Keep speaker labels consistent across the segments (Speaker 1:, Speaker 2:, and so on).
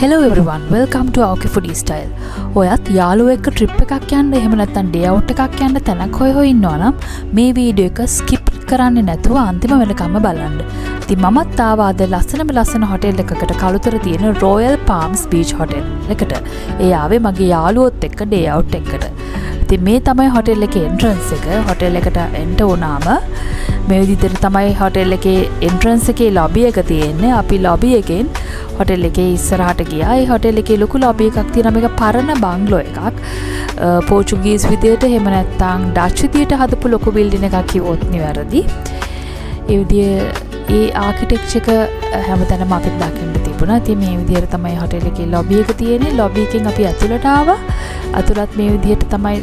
Speaker 1: Hello everyone, welcome to Aoki Foodie Style. ඔයත් යාළුවෝ එක්ක ට්‍රිප් එකක් යන්න එහෙම නැත්නම් ඩේ අවුට් එකක් යන්න තැනක් හොය ඉන්නවා නම් මේ වීඩියෝ එක ස්කිප් කරන්නේ නැතුව අන්තිම වෙනකම්ම බලන්න. ඉතින් මමත් ආවා අද ලස්සන හොටෙල් එකකට කළුතර තියෙන Royal Palms Beach Hotel එකට. ඒ ආවේ මගේ යාළුවොත් එක්ක ඩේ අවුට් එකකට. ඉතින් මේ තමයි හොටෙල් එකේ එන්ට්‍රන්ස් එක. හොටෙල් එකට එන්ටර් වුණාම මේ විදිහට තමයි හොටෙල් එකේ එන්ට්‍රන්ස් එකේ ලොබි එක තියෙන්නේ. අපි ලොබි එකෙන් හොටෙල් එකේ ඉස්සරහට ගියා. ඒ හොටෙල් එකේ ලොකු ලොබි එකක් තියෙනවා. මේක පරණ බංගලෝ එකක්. පෝර්චුගීස් විදියට එහෙම නැත්නම් ඩච් විදියට හදපු ලොකු බිල්ඩින් එකක් කිව්වොත් නිවැරදි. ඒ විදිය ඒ ආකිටෙක්චර් එක හැමතැනම අපිට දකින්න තිබුණා. ඉතින් මේ විදියට තමයි හොටෙල් එකේ ලොබි එක තියෙන්නේ. ලොබි එකෙන් අපි ඇතුළට ආවා. අතුලත් මේ විදිහට තමයි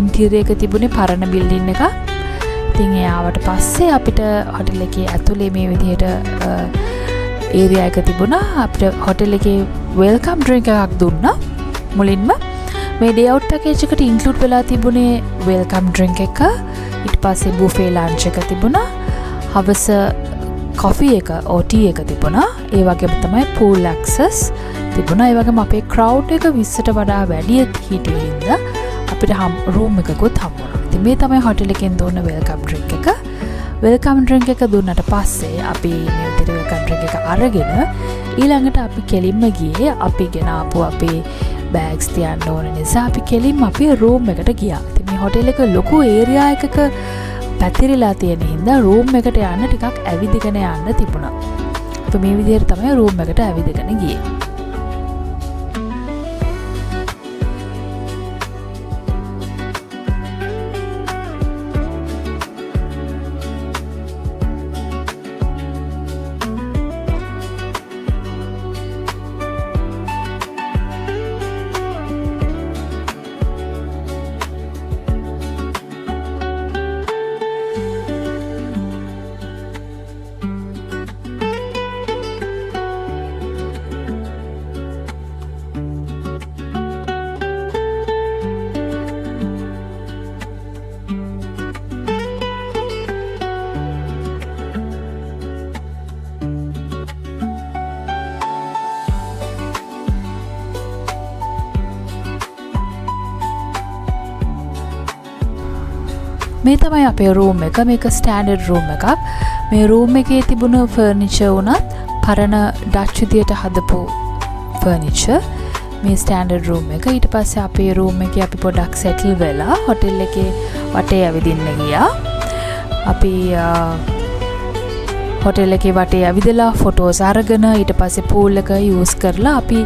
Speaker 1: ඉන්ටීරියර් එක තිබුණේ පරණ බිල්ඩින් එක. ඉතින් ඒ ආවට පස්සේ අපිට හොටෙල් එකේ ඇතුලේ මේ විදිහට ඒරියා එක තිබුණා. අපිට හොටෙල් එකේ වෙල්කම් ඩ්‍රින්ක් එකක් දුන්නා. මුලින්ම මේ ඩේ අවුට් පැකේජ් එකට ඉන්ක්ලූඩ් වෙලා තිබුණේ වෙල්කම් ඩ්‍රින්ක් එක. ඊට පස්සේ බුෆේ ලන්ච් එක තිබුණා. හවස කොෆි එක OT එක තිබුණා. ඒ වගේම තමයි pool access තිබුණා. ඒ වගේම අපේ crowd එක 20ට වඩා වැඩි හිටියේ හින්දා අපිට රූම් එකකුත් හම්බුණා. ඉතින් මේ තමයි හොටෙල් එකෙන් දුන්න වෙල්කම් ඩ්‍රින්ක් එක. වෙල්කම් ඩ්‍රින්ක් එක දුන්නට පස්සේ අපි මේ විදිහට වෙල්කම් ඩ්‍රින්ක් එක අරගෙන ඊළඟට අපි කෙලින්ම ගියේ අපි ගෙන ආපු අපේ බෑග්ස් තියන්න ඕන නිසා අපි කෙලින්ම අපේ රූම් එකට ගියා. ඉතින් මේ හොටෙල් එක ලොකු ඒරියා එකක පැතිරිලා තියෙන හින්දා රූම් එකට යන්න ටිකක් ඇවිදගෙන යන්න තිබුණා. අපි මේ විදිහට තමයි රූම් එකට ඇවිදගෙන ගියේ. මේ තමයි අපේ රූම් එක. මේක ස්ටෑන්ඩඩ් රූම් එකක්. මේ රූම් එකේ තිබුණු ෆර්නිචර් උනත් පරණ ඩච් විදියට හදපු ෆර්නිචර්. මේ ස්ටෑන්ඩඩ් රූම් එක. ඊට පස්සේ අපේ රූම් එකේ අපි පොඩක් සෙටල් වෙලා හොටෙල් එකේ වටේ ඇවිදින්න ගියා. අපි හොටෙල් එකේ වටේ ඇවිදලා ෆොටෝස් අරගෙන ඊට පස්සේ පූල් එක යූස් කරලා අපි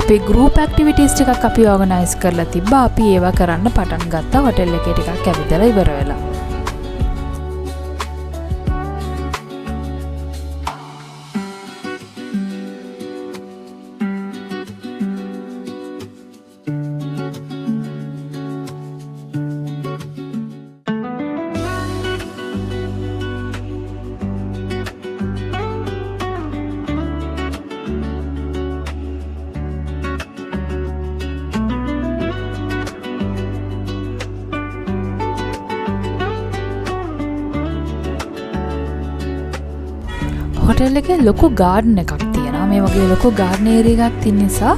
Speaker 1: අපේ ගෲප් ඇක්ටිවිටීස් ටිකක් අපි ඕගනයිස් කරලා තිබ්බා. අපි ඒවා කරන්න පටන් ගත්තා හොටෙල් එකේ ටිකක් ඇවිදලා ඉවර වෙලා. හොටෙල් එකේ ලොකු ගාඩන් එකක් තියෙනවා. මේ වගේ ලොකු ගාඩන් ඒරියා එකක් තියෙන නිසා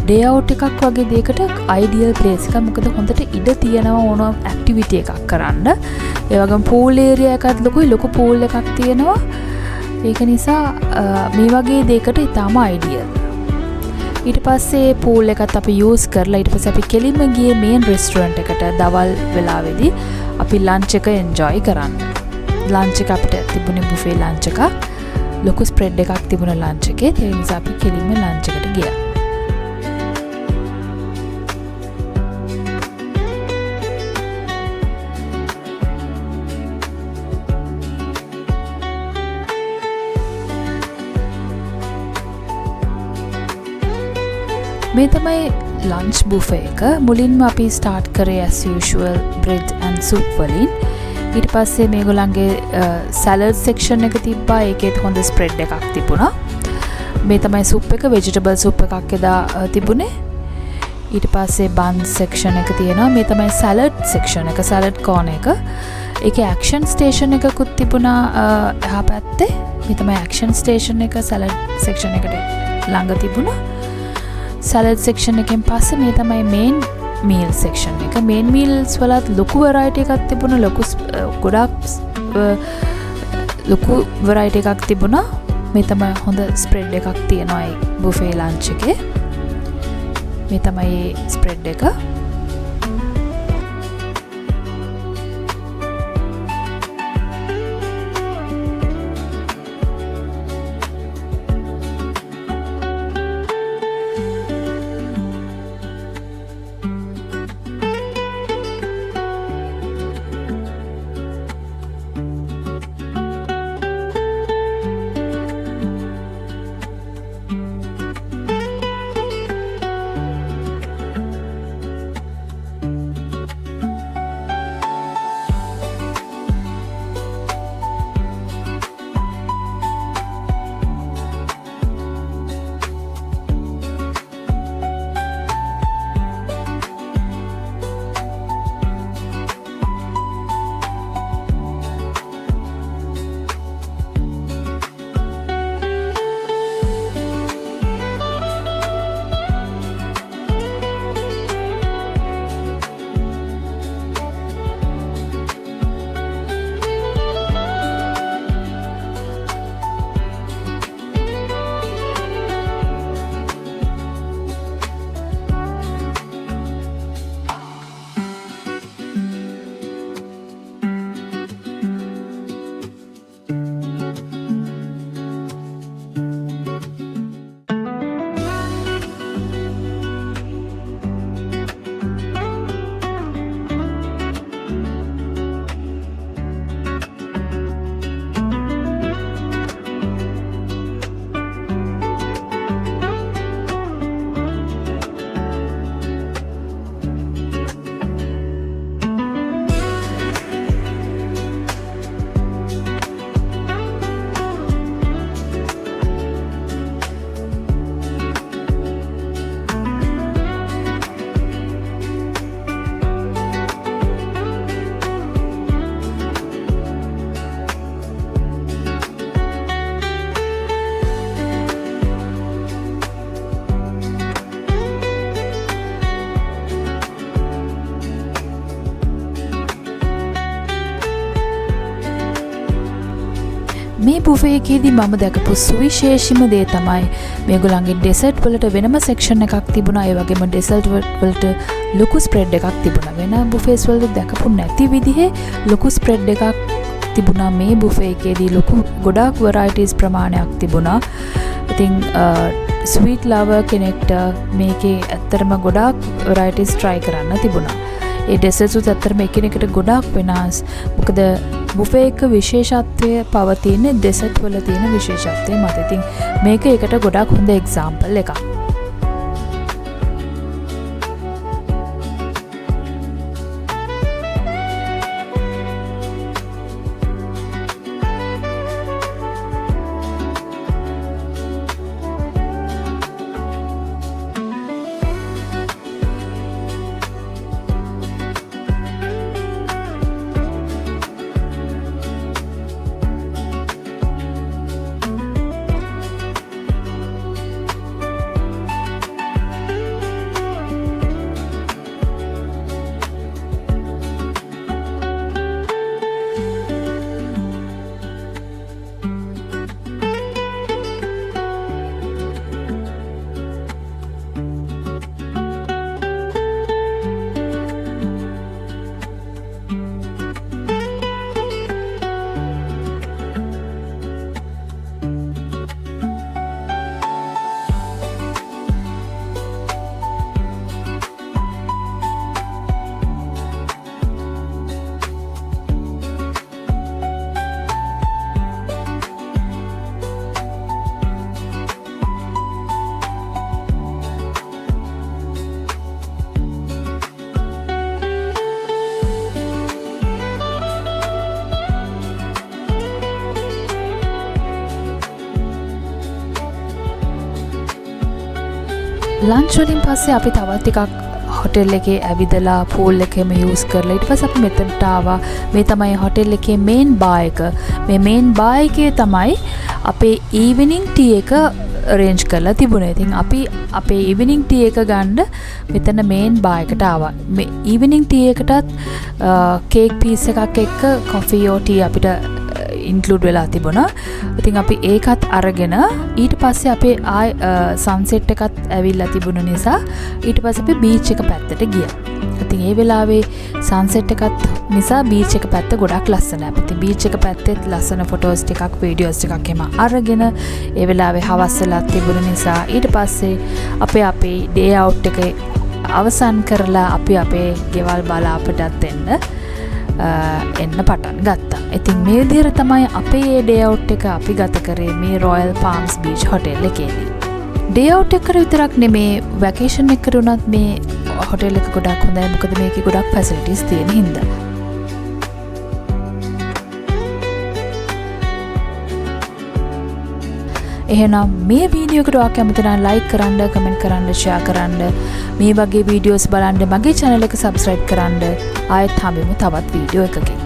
Speaker 1: ඩේ අවුට් එකක් වගේ දෙයකට අයිඩියල් ප්ලේස් එකක්. මොකද හොඳට ඉඩ තියෙනවා ඕන ඇක්ටිවිටි එකක් කරන්න. ඒ වගේම පූල් ඒරියා එකත් ලොකු පූල් එකක් තියෙනවා. ඒක නිසා මේ වගේ දෙයකට ඉතාම අයිඩියල්. ඊට පස්සේ පූල් එකත් අපි යූස් කරලා ඊට පස්සේ අපි කෙලින්ම ගියේ මේන් රෙස්ටුරන්ට් එකට දවල් වෙලාවේදී අපි ලන්ච් එක එන්ජොයි කරන්න. ලන්ච් එක අපිට තිබුණේ බුෆේ ලන්ච් එකක්. ලොකු ස්ප්‍රෙඩ් එකක් තිබුණ ලන්ච් එකේ. ඒ නිසා අපි කෙලින්ම ලන්ච් එකට ගියා. මේ තමයි ලන්ච් බුෆේ එක. මුලින්ම අපි ස්ටාර්ට් කරේ as usual bread and soup වලින්. ඊට පස්සේ මේගොල්ලන්ගේ සැලඩ් සෙක්ෂන් එක තිබ්බා. ඒකෙත් හොඳ ස්ප්‍රෙඩ් එකක් තිබුණා. මේ තමයි සුප් එක, ভেජිටබල් සුප් එකක් එදා තිබුණේ. ඊට පස්සේ බන් සෙක්ෂන් එක තියෙනවා. මේ තමයි සැලඩ් සෙක්ෂන් එක, සැලඩ් කෝන් එක. ඒකේ ඇක්ෂන් ස්ටේෂන් එකකුත් තිබුණා එහා පැත්තේ. මේ තමයි ඇක්ෂන් ස්ටේෂන් එක සැලඩ් සෙක්ෂන් එකට ළඟ තිබුණා. සැලඩ් සෙක්ෂන් එකෙන් පස්සේ මේ තමයි මේන් මීල් සෙක්ෂන් එක. මේන් මීල්ස් වලත් ලොකු වෙරයිටි එකක් තිබුණා. ලොකු වෙරයිටි එකක් තිබුණා. මේ තමයි හොඳ ස්ප්‍රෙඩ් එකක් තියෙනවා ඒ බුෆේ ලන්ච් එකේ. මේ තමයි ස්ප්‍රෙඩ් එක. මේ බුෆේ එකේදී මම දැකපු සුවිශේෂීම දේ තමයි මේගොල්ලන්ගේ ඩෙසර්ට් වලට වෙනම සෙක්ෂන් එකක් තිබුණා. ඒ වගේම ඩෙසර්ට් වලට ලොකු ස්ප්‍රෙඩ් එකක් තිබුණා. වෙන බුෆේස් වලට දැකපු නැති විදිහේ ලොකු ස්ප්‍රෙඩ් එකක් තිබුණා. මේ බුෆේ එකේදී ගොඩාක් වෙරයිටිස් ප්‍රමාණයක් තිබුණා. ඉතින් ස්වීට් ලවර් කෙනෙක්ට මේකේ ඇත්තටම ගොඩාක් වෙරයිටිස් try කරන්න තිබුණා. ඒ ඩෙසර්ට්ස් උත් ඇත්තටම එකිනෙකට ගොඩාක් වෙනස්. මොකද බුෆේ එක විශේෂත්වය පවතින ඩෙසර්ට් වල තියෙන විශේෂත්වය මත. ඉතින් මේක එකට ගොඩාක් හොඳ එක්සැම්පල් එකක්. ලන්ච් වලින් පස්සේ අපි තවත් ටිකක් හොටෙල් එකේ ඇවිදලා පූල් එකේම යූස් කරලා ඊට පස්සේ අපි මෙතනට ආවා. මේ තමයි හොටෙල් එකේ මේන් බාර් එක. මේ මේන් බාර් එකේ තමයි අපේ ඊවිනිං ටී එක රේන්ජ් කරලා තිබුණේ. ඉතින් අපි අපේ ඉවිනිං ටී එක ගන්න මෙතන මේන් බාර් එකට ආවා. මේ ඉවිනිං ටී එකටත් කේක් පීස් එකක් එක්ක කොෆි ඕ ටී අපිට ඉන්ක්ලූඩ් වෙලා තිබුණා. ඉතින් අපි ඒකත් අරගෙන ඊට පස්සේ අපේ ආයි සන්සෙට් එකත් ඇවිල්ලා තිබුණ නිසා ඊට පස්සේ අපි බීච් එක පැත්තට ගියා. ඉතින් ඒ වෙලාවේ සන්සෙට් එකත් නිසා බීච් එක පැත්ත ගොඩක් ලස්සනයි. අපි ඉතින් බීච් එක පැත්තෙත් ලස්සන ෆොටෝස් ටිකක් වීඩියෝස් ටිකක් එම අරගෙන ඒ වෙලාවේ හවස් වෙලා තිබුණ නිසා ඊට පස්සේ අපේ ඩේ අවුට් එක අවසන් කරලා අපි අපේ ගෙවල් බලාපටත් එන්න පටන් ගත්තා. ඉතින් මේ විදිහට තමයි අපේ මේ ඩේ අවුට් එක අපි ගත කරේ මේ රොයල් පාම්ස් බීච් හොටෙල් එකේදී. ඩේ අවුට් එකට විතරක් නෙමේ වැකේෂන් එකකට උනත් මේ හොටෙල් එක ගොඩක් හොඳයි. මොකද මේකේ ගොඩක් ෆැසිලිටිස් තියෙන හින්දා. එහෙනම් මේ වීඩියෝ එකට ඔයා කැමති නම් ලයික් කරන්න, කමෙන්ට් කරන්න, ෂෙයා කරන්න. මේ වගේ වීඩියෝස් බලන්න මගේ channel එක subscribe කරන්න. ආයෙත් හම්බෙමු තවත් වීඩියෝ එකකින්.